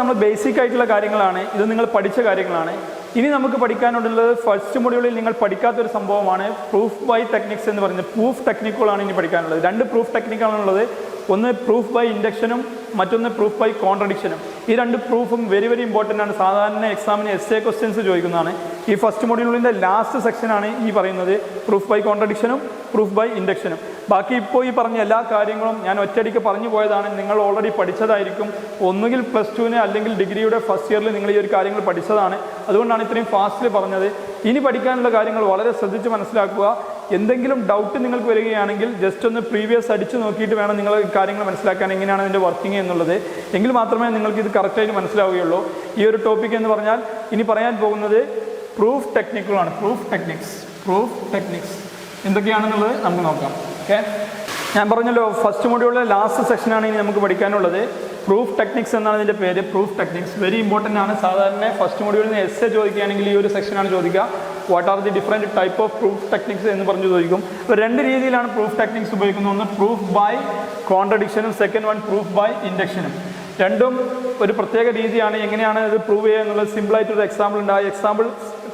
നമ്മൾ ബേസിക് ആയിട്ടുള്ള കാര്യങ്ങളാണ്, ഇത് നിങ്ങൾ പഠിച്ച കാര്യങ്ങളാണ്. ഇനി നമുക്ക് പഠിക്കാനുള്ളത് ഫസ്റ്റ് മൊഡ്യൂളിൽ നിങ്ങൾ പഠിക്കാത്തൊരു സംഭവമാണ് പ്രൂഫ് ബൈ ടെക്നിക്സ് എന്ന് പറയുന്നത്. പ്രൂഫ് ടെക്നിക്കുകളാണ് ഇനി പഠിക്കാനുള്ളത്. 2 പ്രൂഫ് ടെക്നിക്കാണുള്ളത്. ഒന്ന് പ്രൂഫ് ബൈ ഇൻഡക്ഷനും മറ്റൊന്ന് പ്രൂഫ് ബൈ കോൺട്രഡിക്ഷനും. ഈ 2 പ്രൂഫും വെരി വെരി ഇമ്പോർട്ടൻ്റ് ആണ്. സാധാരണ എക്സാമിന് essay ക്വസ്റ്റ്യൻസ് ചോദിക്കുന്നതാണ്. ഈ ഫസ്റ്റ് മൊഡ്യൂളിൻ്റെ ലാസ്റ്റ് സെക്ഷനാണ് ഈ പറയുന്നത് പ്രൂഫ് ബൈ കോൺട്രഡിക്ഷനും പ്രൂഫ് ബൈ ഇൻഡക്ഷനും. ബാക്കി ഇപ്പോൾ ഈ പറഞ്ഞ എല്ലാ കാര്യങ്ങളും ഞാൻ ഒറ്റയടിക്ക് പറഞ്ഞു പോയതാണ്. നിങ്ങൾ ഓൾറെഡി പഠിച്ചതായിരിക്കും. ഒന്നുകിൽ +2 അല്ലെങ്കിൽ ഡിഗ്രിയുടെ ഫസ്റ്റ് ഇയറിൽ നിങ്ങൾ ഈ ഒരു കാര്യങ്ങൾ പഠിച്ചതാണ്. അതുകൊണ്ടാണ് ഇത്രയും ഫാസ്റ്റിൽ പറഞ്ഞത്. ഇനി പഠിക്കാനുള്ള കാര്യങ്ങൾ വളരെ ശ്രദ്ധിച്ച് മനസ്സിലാക്കുക. എന്തെങ്കിലും ഡൗട്ട് നിങ്ങൾക്ക് വരികയാണെങ്കിൽ ജസ്റ്റ് ഒന്ന് പ്രീവിയസ് അടിച്ചു നോക്കിയിട്ട് വേണം നിങ്ങൾ കാര്യങ്ങൾ മനസ്സിലാക്കാൻ, എങ്ങനെയാണ് ഇതിൻ്റെ വർക്കിംഗ് എന്നുള്ളത്. എങ്കിൽ മാത്രമേ നിങ്ങൾക്ക് ഇത് കറക്റ്റായിട്ട് മനസ്സിലാവുകയുള്ളൂ. ഈ ഒരു ടോപ്പിക് എന്ന് പറഞ്ഞാൽ ഇനി പറയാൻ പോകുന്നത് പ്രൂഫ് ടെക്നിക്കുകളാണ്. പ്രൂഫ് ടെക്നിക്സ് എന്തൊക്കെയാണെന്നുള്ളത് നമുക്ക് നോക്കാം. ഓക്കെ, ഞാൻ പറഞ്ഞല്ലോ ഫസ്റ്റ് മൊഡ്യൂളിലെ ലാസ്റ്റ് സെക്ഷനാണ് ഇനി നമുക്ക് പഠിക്കാനുള്ളത്. പ്രൂഫ് ടെക്നിക്സ് എന്നാണ് ഇതിൻ്റെ പേര്. പ്രൂഫ് ടെക്നിക്സ് വെരി ഇമ്പോർട്ടൻ്റ് ആണ്. സാധാരണ ഫസ്റ്റ് മൊഡ്യൂളിൽ നിന്ന് essay ചോദിക്കുകയാണെങ്കിൽ ഈ ഒരു സെക്ഷനാണ് ചോദിക്കുക. What are the different type of proof techniques എന്ന് പറഞ്ഞു ചോദിക്കും. അപ്പോൾ 2 രീതിയിലാണ് പ്രൂഫ് ടെക്നിക്സ് ഉപയോഗിക്കുന്നത്. ഒന്ന് പ്രൂഫ് ബൈ കോൺട്രഡിക്ഷനും സെക്കൻഡ് വൺ പ്രൂഫ് ബൈ ഇൻഡക്ഷനും. രണ്ടും ഒരു പ്രത്യേക രീതിയാണ്. എങ്ങനെയാണ് ഇത് പ്രൂവ് ചെയ്യുക എന്നുള്ളത് സിമ്പിളായിട്ടൊരു എക്സാമ്പിൾ ഉണ്ട്. ആ എക്സാമ്പിൾ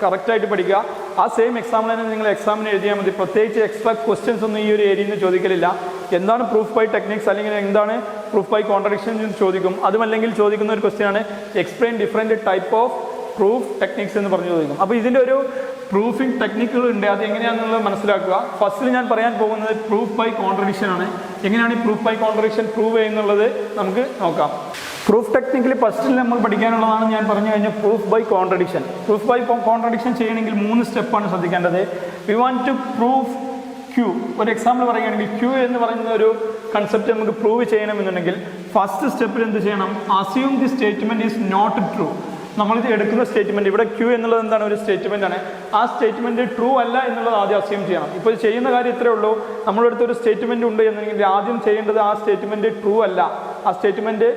കറക്റ്റായിട്ട് പഠിക്കുക. ആ സെയിം എക്സാമ്പിൾ തന്നെ നിങ്ങൾ എക്സാമിന് എഴുതിയാൽ മതി. പ്രത്യേകിച്ച് എക്സ്ട്രാ ക്വസ്റ്റ്യൻസ് ഒന്നും ഈ ഒരു ഏരിയയിൽ നിന്ന് ചോദിക്കലില്ല. എന്താണ് പ്രൂഫ് ബൈ ടെക്നിക്സ് അല്ലെങ്കിൽ എന്താണ് പ്രൂഫ് ബൈ കോൺട്രഡിക്ഷൻ എന്ന് ചോദിക്കും. അതുമല്ലെങ്കിൽ ചോദിക്കുന്ന ഒരു ക്വസ്റ്റ്യനാണ് explain different type of proof techniques എന്ന് പറഞ്ഞു ചോദിക്കും. അപ്പോൾ ഇതിൻ്റെ ഒരു പ്രൂഫിംഗ് ടെക്നിക്കുകൾ ഉണ്ട്. അത് എങ്ങനെയാണെന്നുള്ളത് മനസ്സിലാക്കുക. ഫസ്റ്റിൽ ഞാൻ പറയാൻ പോകുന്നത് പ്രൂഫ് ബൈ കോൺട്രഡിക്ഷൻ ആണ്. എങ്ങനെയാണ് ഈ പ്രൂഫ് ബൈ കോൺട്രഡിക്ഷൻ പ്രൂവ് ചെയ്യുന്നുള്ളത് നമുക്ക് നോക്കാം. പ്രൂഫ് ടെക്നിക്കിൽ ഫസ്റ്റിൽ നമ്മൾ പഠിക്കാനുള്ളതാണ് ഞാൻ പറഞ്ഞു കഴിഞ്ഞാൽ proof by contradiction. Proof by contradiction ചെയ്യണമെങ്കിൽ 3 സ്റ്റെപ്പാണ് ശ്രദ്ധിക്കേണ്ടത്. We want to proof Q. ഒരു എക്സാമ്പിൾ പറയുകയാണെങ്കിൽ ക്യൂ എന്ന് പറയുന്ന ഒരു കൺസെപ്റ്റ് നമുക്ക് പ്രൂവ് ചെയ്യണമെന്നുണ്ടെങ്കിൽ ഫസ്റ്റ് സ്റ്റെപ്പിൽ എന്ത് ചെയ്യണം? Assume the statement is not true. നമ്മളിത് എടുക്കുന്ന സ്റ്റേറ്റ്മെൻറ്റ്, ഇവിടെ ക്യൂ എന്നുള്ളത് എന്താണ്? ഒരു സ്റ്റേറ്റ്മെൻ്റ് ആണ്. ആ സ്റ്റേറ്റ്മെൻറ്റ് ട്രൂ അല്ല എന്നുള്ളത് ആദ്യം അസ്യൂം ചെയ്യണം. ഇപ്പോൾ ചെയ്യുന്ന കാര്യം ഇത്രയേ ഉള്ളൂ. നമ്മുടെ അടുത്ത് ഒരു സ്റ്റേറ്റ്മെൻറ്റ് ഉണ്ട് എന്നുണ്ടെങ്കിൽ ആദ്യം ചെയ്യേണ്ടത് ആ സ്റ്റേറ്റ്മെൻറ്റ് ട്രൂ അല്ല. ആ സ്റ്റേറ്റ്മെൻറ്റ്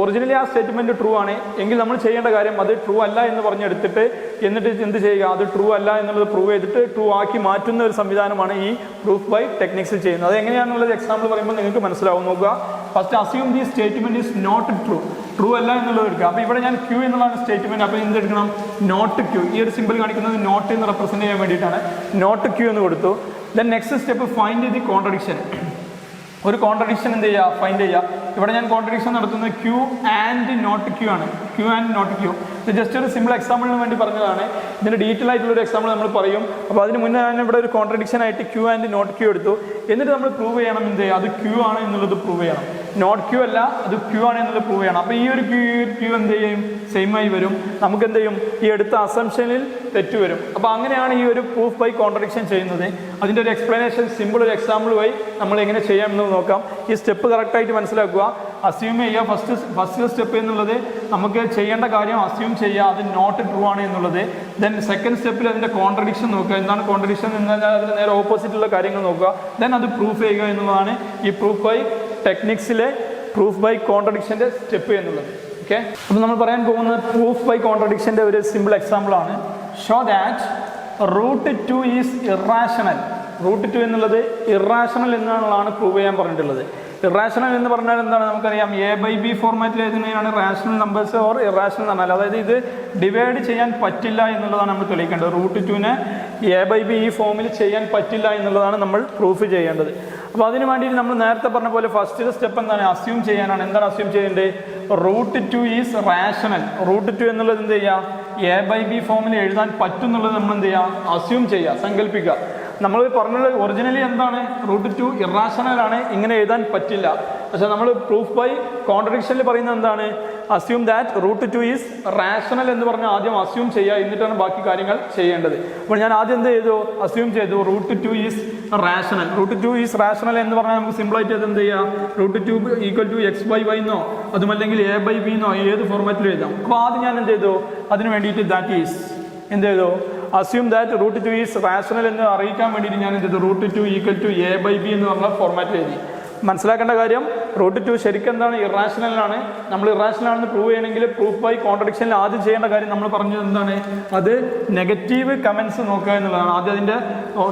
ഒറിജിനലി ആ സ്റ്റേറ്റ്മെൻറ്റ് ട്രൂ ആണ് എങ്കിൽ നമ്മൾ ചെയ്യേണ്ട കാര്യം അത് ട്രൂ അല്ല എന്ന് പറഞ്ഞെടുത്തിട്ട് എന്നിട്ട് എന്ത് ചെയ്യുക? അത് ട്രൂ അല്ല എന്നുള്ളത് പ്രൂവ് ചെയ്തിട്ട് ട്രൂ ആക്കി മാറ്റുന്ന ഒരു സംവിധാനമാണ് ഈ പ്രൂഫ് ബൈ ടെക്നിക്സ് ചെയ്യുന്നത്. അത് എങ്ങനെയാണെന്നുള്ളത് എക്സാമ്പിൾ പറയുമ്പോൾ നിങ്ങൾക്ക് മനസ്സിലാവും. നോക്കുക. First assume the statement is not true. True അല്ല എന്നുള്ളത് എടുക്കുക. അപ്പോൾ ഇവിടെ ഞാൻ ക്യൂ എന്നുള്ളതാണ് സ്റ്റേറ്റ്മെൻറ്റ്. അപ്പോൾ എന്തെടുക്കണം? Not Q. ഈ ഒരു സിമ്പിൾ കാണിക്കുന്നത് നോട്ട് എന്ന് റെപ്രസെൻറ്റ് ചെയ്യാൻ വേണ്ടിയിട്ടാണ്. നോട്ട് ക്യൂ എന്ന് കൊടുത്തു. Then next step find the contradiction. ഒരു കോൺട്രഡിക്ഷൻ എന്ത് ചെയ്യുക? ഫൈൻഡ് ചെയ്യുക. ഇവിടെ ഞാൻ കോൺട്രഡിക്ഷൻ നടത്തുന്നത് ക്യൂ ആൻഡ് നോട്ട് ക്യൂ ആണ്. Q and not Q. ഇത് ജസ്റ്റ് ഒരു സിമ്പിൾ എക്സാമ്പിളിന് വേണ്ടി പറഞ്ഞതാണ്. ഇതിൻ്റെ ഡീറ്റെയിൽ ആയിട്ടുള്ളൊരു എക്സാമ്പിൾ നമ്മൾ പറയും. അപ്പോൾ അതിന് മുന്നേ ഞാൻ ഇവിടെ ഒരു കോൺട്രഡിക്ഷൻ ആയിട്ട് ക്യൂ ആൻഡ് നോട്ട് ക്യൂ എടുത്തു. എന്നിട്ട് നമ്മൾ പ്രൂവ് ചെയ്യണം എന്ത് ചെയ്യുക? അത് ക്യൂ ആണ് എന്നുള്ളത് പ്രൂവ് ചെയ്യണം. നോട്ട് ക്യൂ അല്ല, അത് ക്യൂ ആണ് എന്നുള്ളത് പ്രൂവ് ചെയ്യണം. അപ്പോൾ ഈ ഒരു ക്യൂ എന്ത് ചെയ്യും? സെയിം ആയി വരും. നമുക്ക് എന്ത് ചെയ്യും? ഈ എടുത്ത അസംഷനിൽ തെറ്റ് വരും. അപ്പോൾ അങ്ങനെയാണ് ഈ ഒരു പ്രൂഫ് ബൈ കോൺട്രഡിക്ഷൻ ചെയ്യുന്നത്. അതിൻ്റെ ഒരു എക്സ്പ്ലനേഷൻ സിമ്പിൾ ഒരു എക്സാമ്പിൾ വഴി നമ്മൾ എങ്ങനെ ചെയ്യാമെന്ന് നോക്കാം. ഈ സ്റ്റെപ്പ് കറക്റ്റായിട്ട് മനസ്സിലാക്കുക. അസ്യൂം ചെയ്യുക. ഫസ്റ്റ് സ്റ്റെപ്പ് എന്നുള്ളത് നമുക്ക് ചെയ്യേണ്ട കാര്യം അസ്യൂം ചെയ്യുക അത് നോട്ട് ട്രൂ ആണ് എന്നുള്ളത്. ദെൻ സെക്കൻഡ് സ്റ്റെപ്പിൽ അതിൻ്റെ കോൺട്രഡിക്ഷൻ നോക്കുക. എന്താണ് കോൺട്രഡിക്ഷൻ എന്ന് പറഞ്ഞാൽ അതിന് നേരെ ഓപ്പോസിറ്റുള്ള കാര്യങ്ങൾ നോക്കുക. ദെൻ അത് പ്രൂഫ് ചെയ്യുക എന്നുള്ളതാണ് ഈ പ്രൂഫ് ബൈ ടെക്നിക്സിലെ പ്രൂഫ് ബൈ കോൺട്രഡിക്ഷൻ്റെ സ്റ്റെപ്പ് എന്നുള്ളത്. ഓക്കെ, അപ്പോൾ നമ്മൾ പറയാൻ പോകുന്നത് പ്രൂഫ് ബൈ കോൺട്രഡിക്ഷൻ്റെ ഒരു സിമ്പിൾ എക്സാമ്പിളാണ്. Show that √2 is irrational. √2 എന്നുള്ളത് ഇറാഷണൽ എന്നാണ് പ്രൂവ് ചെയ്യാൻ പറഞ്ഞിട്ടുള്ളത്. ഇറാഷണൽ എന്ന് പറഞ്ഞാൽ എന്താണ്? നമുക്കറിയാം A/B ഫോർമാറ്റിൽ എഴുതുന്നതിനാണ് റാഷണൽ നമ്പേഴ്സ് ഓർ ഇറാഷണൽ എന്ന് പറഞ്ഞാൽ. അതായത് ഇത് ഡിവൈഡ് ചെയ്യാൻ പറ്റില്ല എന്നുള്ളതാണ് നമ്മൾ തെളിയിക്കേണ്ടത്. √2നെ A/B ഈ ഫോമിൽ ചെയ്യാൻ പറ്റില്ല എന്നുള്ളതാണ് നമ്മൾ പ്രൂഫ് ചെയ്യേണ്ടത്. അപ്പോൾ അതിന് വേണ്ടിയിട്ട് നമ്മൾ നേരത്തെ പറഞ്ഞ പോലെ ഫസ്റ്റ് സ്റ്റെപ്പ് എന്താണ്? അസ്യൂം ചെയ്യാനാണ്. എന്താണ് അസ്യൂം ചെയ്യേണ്ടത്? √2 ഈസ് റാഷണൽ. √2 എന്നുള്ളത് എന്ത് ചെയ്യുക? A/B ഫോമിൽ എഴുതാൻ പറ്റും എന്നുള്ളത് നമ്മൾ എന്ത് ചെയ്യുക? അസ്യൂം ചെയ്യുക, സങ്കല്പിക്കുക. നമ്മൾ പറഞ്ഞത് ഒറിജിനലി എന്താണ്? √2 ഇറാഷണൽ ആണ്, ഇങ്ങനെ എഴുതാൻ പറ്റില്ല. പക്ഷേ നമ്മൾ പ്രൂഫ് ബൈ കോൺട്രഡിക്ഷനിൽ പറയുന്നത് എന്താണ്? അസ്യൂം ദാറ്റ് √2 ഈസ് റാഷണൽ എന്ന് പറഞ്ഞാൽ ആദ്യം അസ്യൂം ചെയ്യുക, എന്നിട്ടാണ് ബാക്കി കാര്യങ്ങൾ ചെയ്യേണ്ടത്. അപ്പോൾ ഞാൻ ആദ്യം എന്ത് ചെയ്തു? അസ്യൂം ചെയ്തു √2 ഈസ് റാഷണൽ. √2 ഈസ് റാഷണൽ എന്ന് പറഞ്ഞാൽ നമുക്ക് സിമ്പിളായിട്ട് അത് എന്ത് ചെയ്യാം? √2 = x/y എന്നോ അതുമല്ലെങ്കിൽ A/B എന്നോ ഏത് ഫോർമാറ്റിലും എഴുതാം. അപ്പോൾ ആദ്യം ഞാൻ എന്ത് ചെയ്തു? അതിന് വേണ്ടിയിട്ട് ദാറ്റ് ഈസ് എന്ത് ചെയ്തു? അസ്യൂം ദാറ്റ് √2 ഈസ് റാഷണൽ എന്ന് അറിയിക്കാൻ വേണ്ടിയിട്ട് ഞാൻ എന്ത് ചെയ്തു? √2 = A/B എന്ന് പറഞ്ഞ ഫോർമാറ്റിൽ എഴുതി. മനസ്സിലാക്കേണ്ട കാര്യം √2 ശരിക്കും എന്താണ്? ഇറാഷണലാണ്. നമ്മൾ ഇറാഷണലാണെന്ന് പ്രൂവ് ചെയ്യണമെങ്കിൽ പ്രൂഫ് ബൈ കോൺട്രഡിക്ഷനിൽ ആദ്യം ചെയ്യേണ്ട കാര്യം നമ്മൾ പറഞ്ഞത് എന്താണ്? അത് നെഗറ്റീവ് കമൻസ് നോക്കുക എന്നുള്ളതാണ്. ആദ്യം അതിൻ്റെ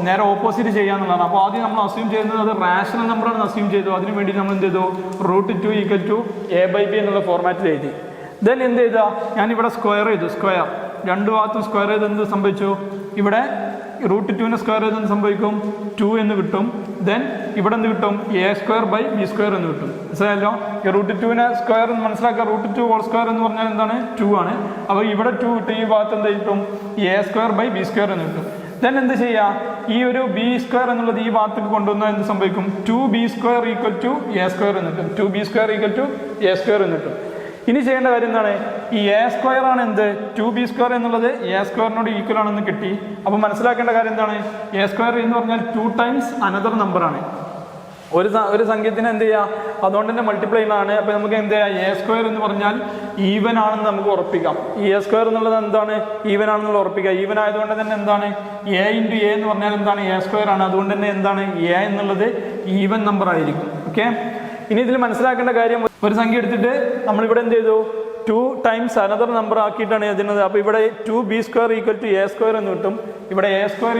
നേരെ ഓപ്പോസിറ്റ് ചെയ്യുക എന്നുള്ളതാണ്. അപ്പോൾ ആദ്യം നമ്മൾ അസ്യൂം ചെയ്യുന്നത് അത് റാഷണൽ നമ്പറാണെന്ന് അസ്യൂം ചെയ്തു. അതിന് വേണ്ടി നമ്മൾ എന്ത് ചെയ്തു? √2 = A/B എന്നുള്ള ഫോർമാറ്റിൽ എഴുതി. ദെൻ എന്ത് ചെയ്താൽ ഞാനിവിടെ സ്ക്വയർ ചെയ്തു, സ്ക്വയർ രണ്ട് ഭാഗത്തും സ്ക്വയർ ചെയ്ത് എന്ത് സംഭവിച്ചു, ഇവിടെ √2 സ്ക്വയർ ചെയ്ത് എന്ത് സംഭവിക്കും 2 എന്ന് കിട്ടും. ദെൻ ഇവിടെ എന്ത് കിട്ടും, a² b² എന്ന് കിട്ടും. മനസ്സിലായല്ലോ, ഈ √2 സ്ക്വയർ എന്ന് മനസ്സിലാക്കുക. √2 ഹോൾ സ്ക്വയർ എന്ന് പറഞ്ഞാൽ എന്താണ് 2 ആണ്. അപ്പോൾ ഇവിടെ 2 കിട്ടും, ഈ ഭാഗത്ത് എന്ത് കിട്ടും a² b² എന്ന് കിട്ടും. ദെൻ എന്ത് ചെയ്യുക, ഈ ഒരു b² എന്നുള്ളത് ഈ ഭാഗത്തേക്ക് കൊണ്ടുവന്നാൽ എന്ത് സംഭവിക്കും, 2b² = a² എന്ന് കിട്ടും. 2b² = a² എന്ന് കിട്ടും. ഇനി ചെയ്യേണ്ട കാര്യം എന്താണ്, ഈ a² ആണ് എന്ത് 2b² എന്നുള്ളത് a² ഈക്വൽ ആണെന്ന് കിട്ടി. അപ്പോൾ മനസ്സിലാക്കേണ്ട കാര്യം എന്താണ്, a² എന്ന് പറഞ്ഞാൽ 2 ടൈംസ് അനദർ നമ്പറാണ്. ഒരു സംഖ്യത്തിന് എന്ത് ചെയ്യുക, അതുകൊണ്ട് തന്നെ മൾട്ടിപ്ലൈ ആണ്. അപ്പോൾ നമുക്ക് എന്ത് ചെയ്യാം, a² എന്ന് പറഞ്ഞാൽ ഈവൻ ആണെന്ന് നമുക്ക് ഉറപ്പിക്കാം. ഈ a² എന്നുള്ളത് എന്താണ്, ഈവൻ ആണെന്നുള്ള ഉറപ്പിക്കാം. ഈവൻ ആയതുകൊണ്ട് തന്നെ എന്താണ്, a × a എന്ന് പറഞ്ഞാൽ എന്താണ് a² ആണ്. അതുകൊണ്ട് തന്നെ എന്താണ് a എന്നുള്ളത് ഈവൻ നമ്പർ ആയിരിക്കും. ഓക്കെ, ഇനി ഇതിൽ മനസ്സിലാക്കേണ്ട കാര്യം, ഒരു സംഖ്യ എടുത്തിട്ട് നമ്മളിവിടെ എന്ത് ചെയ്തു 2 ടൈംസ് അനദർ നമ്പർ ആക്കിയിട്ടാണ് എഴുതുന്നത്. അപ്പോൾ ഇവിടെ 2b² = a² എന്ന് കിട്ടും. ഇവിടെ a²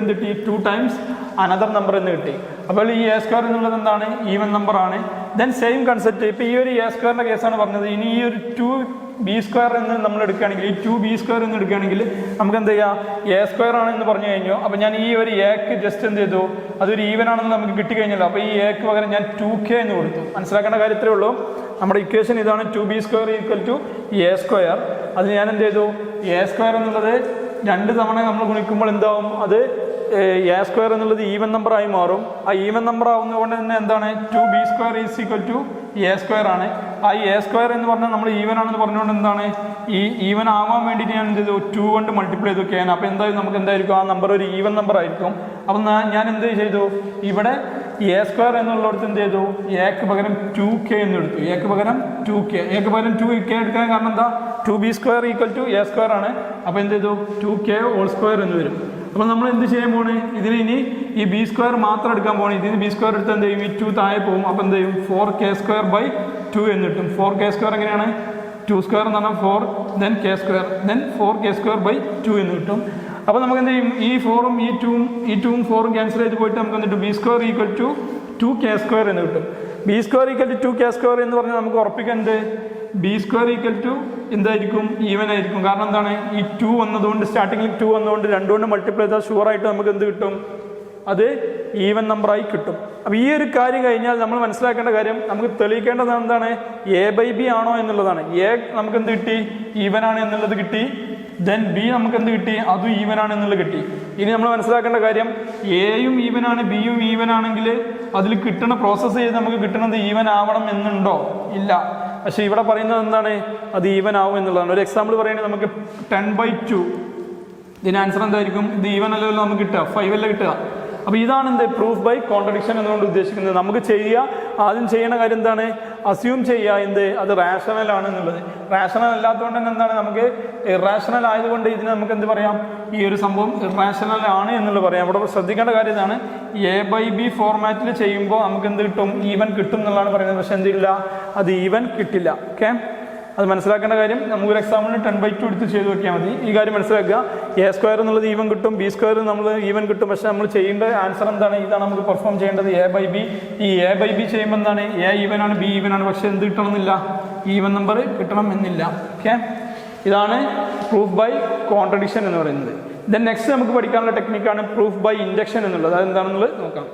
എന്ത് കിട്ടി, 2 ടൈംസ് അനദർ നമ്പർ എന്ന് കിട്ടി. അപ്പോൾ ഈ a² എന്നുള്ളത് എന്താണ്, ഈവൻ നമ്പർ ആണ്. ദെൻ സെയിം കൺസെപ്റ്റ്, ഇപ്പോൾ ഈ ഒരു a² കേസാണ് പറഞ്ഞത്. ഇനി ഈ ഒരു 2b² എന്ന് നമ്മൾ എടുക്കുകയാണെങ്കിൽ, ഈ 2b² എന്ന് എടുക്കുകയാണെങ്കിൽ നമുക്ക് എന്ത് ചെയ്യാം, a² ആണെന്ന് പറഞ്ഞു കഴിഞ്ഞു. അപ്പോൾ ഞാൻ ഈ ഒരു എക്ക് ജസ്റ്റ് എന്ത് ചെയ്തു, അതൊരു ഈവൻ ആണെന്ന് നമുക്ക് കിട്ടിക്കഴിഞ്ഞല്ലോ. അപ്പോൾ ഈ എക്ക് പകരം ഞാൻ 2k എന്ന് കൊടുത്തു. മനസ്സിലാക്കേണ്ട കാര്യത്തിലേ ഉള്ളൂ. നമ്മുടെ ഇക്വേഷൻ ഇതാണ്, 2b² = a². അത് ഞാൻ എന്ത് ചെയ്തു, a² എന്നുള്ളത് 2 തവണ നമ്മൾ ഗുണിക്കുമ്പോൾ എന്താവും, അത് a² എന്നുള്ളത് ഈവൻ നമ്പർ ആയി മാറും. ആ ഈവൻ നമ്പർ ആവുന്നതുകൊണ്ട് തന്നെ എന്താണ് 2b² = a² ആണ്. ആ a² എന്ന് പറഞ്ഞാൽ നമ്മൾ ഈവൻ ആണെന്ന് പറഞ്ഞുകൊണ്ട് എന്താണ്, ഈ ഈവൻ ആവാൻ വേണ്ടിയിട്ട് ഞാൻ എന്ത് ചെയ്തു 2 കൊണ്ട് മൾട്ടിപ്ലൈ ചെയ്ത് വെക്കുകയാണ്. അപ്പോൾ എന്തായാലും നമുക്ക് എന്തായിരിക്കും, ആ നമ്പർ ഒരു ഈവൻ നമ്പർ ആയിരിക്കും. അപ്പം ഞാൻ എന്ത് ചെയ്തു, ഇവിടെ a² എന്നുള്ളിടത്ത് എന്ത് ചെയ്തു, എക്ക് പകരം 2k എന്ന് എടുത്തു. എക്ക് പകരം 2k, എക്ക് പകരം 2k എടുക്കാൻ കാരണം എന്താ, 2b² = a² ആണ്. അപ്പോൾ എന്ത് ചെയ്തു 2k² എന്ന് വരും. അപ്പോൾ നമ്മൾ എന്ത് ചെയ്യാൻ പോണ്, ഇതിന് ഇനി ഈ b² മാത്രം എടുക്കാൻ പോകണം. ഇതിന് b² എടുത്ത് എന്ത് ചെയ്യും, ഈ 2 താഴെ പോകും. അപ്പോൾ എന്ത് ചെയ്യും 4k² എന്ന് കിട്ടും. 4k² എങ്ങനെയാണ്, 2² എന്ന് പറഞ്ഞാൽ 4, ദെൻ k², ദെൻ 4k² 2 എന്ന് കിട്ടും. അപ്പോൾ നമുക്ക് എന്ത് ചെയ്യും, ഈ 4ഉം ഈ 2ഉം 4ഉം ക്യാൻസൽ ചെയ്ത് പോയിട്ട് നമുക്ക് എന്നിട്ട് b² = 2k² എന്ന് കിട്ടും. b² = 2k² എന്ന് പറഞ്ഞാൽ നമുക്ക് ഉറപ്പിക്കാൻ എന്ത്, b² എന്തായിരിക്കും, ഈവൻ ആയിരിക്കും. കാരണം എന്താണ്, ഈ 2 വന്നതുകൊണ്ട്, സ്റ്റാർട്ടിങ്ങിൽ 2 വന്നതുകൊണ്ട് 2 കൊണ്ട് മൾട്ടിപ്ലൈ ചെയ്താൽ ഷുവറായിട്ട് നമുക്ക് എന്ത് കിട്ടും, അത് ഈവൻ നമ്പറായി കിട്ടും. അപ്പോൾ ഈ ഒരു കാര്യം കഴിഞ്ഞാൽ നമ്മൾ മനസ്സിലാക്കേണ്ട കാര്യം, നമുക്ക് തെളിയിക്കേണ്ടത് എന്താണ്, a/b ആണോ എന്നുള്ളതാണ്. a നമുക്ക് എന്ത് കിട്ടി, ഈവൻ ആണ് എന്നുള്ളത് കിട്ടി. ദെൻ b നമുക്ക് എന്ത് കിട്ടി, അതും ഈവൻ ആണ് എന്നുള്ളത് കിട്ടി. ഇനി നമ്മൾ മനസ്സിലാക്കേണ്ട കാര്യം, എയും ഈവൻ ആണ്, ബിയും ഈവൻ ആണെങ്കിൽ അതിൽ കിട്ടണ പ്രോസസ്സ് ചെയ്ത് നമുക്ക് കിട്ടുന്നത് ഈവൻ ആവണം എന്നുണ്ടോ, ഇല്ല. പക്ഷെ ഇവിടെ പറയുന്നത് എന്താണ്, അത് ഈവൻ ആവും എന്നുള്ളതാണ്. ഒരു എക്സാമ്പിൾ പറയുകയാണെങ്കിൽ നമുക്ക് 10/2, ഇതിന് ആൻസർ എന്തായിരിക്കും, ഇത് ഈവൻ അല്ലല്ലോ നമുക്ക് കിട്ടുക, 5 അല്ല കിട്ടുക. അപ്പോൾ ഇതാണ് എന്ത്, പ്രൂഫ് ബൈ കോൺട്രഡിക്ഷൻ എന്നുകൊണ്ട് ഉദ്ദേശിക്കുന്നത്. നമുക്ക് ചെയ്യുക, ആദ്യം ചെയ്യേണ്ട കാര്യം എന്താണ്, അസ്യൂം ചെയ്യുക എന്ത്, അത് റാഷണൽ ആണ് എന്നുള്ളത്. റാഷണൽ അല്ലാത്തതുകൊണ്ട് തന്നെ എന്താണ്, നമുക്ക് ഇറാഷണൽ ആയതുകൊണ്ട് ഇതിന് നമുക്ക് എന്ത് പറയാം, ഈ ഒരു സംഭവം ഇറാഷണൽ ആണ് എന്നുള്ളത് പറയാം. അവിടെ ശ്രദ്ധിക്കേണ്ട കാര്യം ഇതാണ്, a/b ഫോർമാറ്റിൽ ചെയ്യുമ്പോൾ നമുക്ക് എന്ത് കിട്ടും, ഈവൻ കിട്ടും എന്നുള്ളതാണ് പറയുന്നത്. പക്ഷെ എന്തില്ല, അത് ഈവൻ കിട്ടില്ല. ഓക്കെ, അത് മനസ്സിലാക്കേണ്ട കാര്യം. നമുക്കൊരു എക്സാമ്പിളിന് 10/2 എടുത്ത് ചെയ്ത് നോക്കിയാൽ മതി. ഈ കാര്യം മനസ്സിലാക്കുക, a² എന്നുള്ളത് ഈവൻ കിട്ടും, b² നമ്മൾ ഈവൻ കിട്ടും. പക്ഷെ നമ്മൾ ചെയ്യേണ്ട ആൻസർ എന്താണ്, ഇതാണ് നമുക്ക് പെർഫോം ചെയ്യേണ്ടത്, a/b. ഈ a/b ചെയ്യുമ്പോൾ എന്താണ്, a ഈവൻ ആണ്, b ഈവൻ ആണ്. പക്ഷെ എന്ത് കിട്ടണമെന്നില്ല, ഈവൻ നമ്പർ കിട്ടണം എന്നില്ല. ഓക്കെ, ഇതാണ് പ്രൂഫ് ബൈ കോൺട്രഡിക്ഷൻ എന്ന് പറയുന്നത്. ദെൻ നെക്സ്റ്റ് നമുക്ക് പഠിക്കാനുള്ള ടെക്നിക്കാണ് പ്രൂഫ് ബൈ ഇൻഡക്ഷൻ എന്നുള്ളത്. അതെന്താണെന്നുള്ളത് നോക്കാം.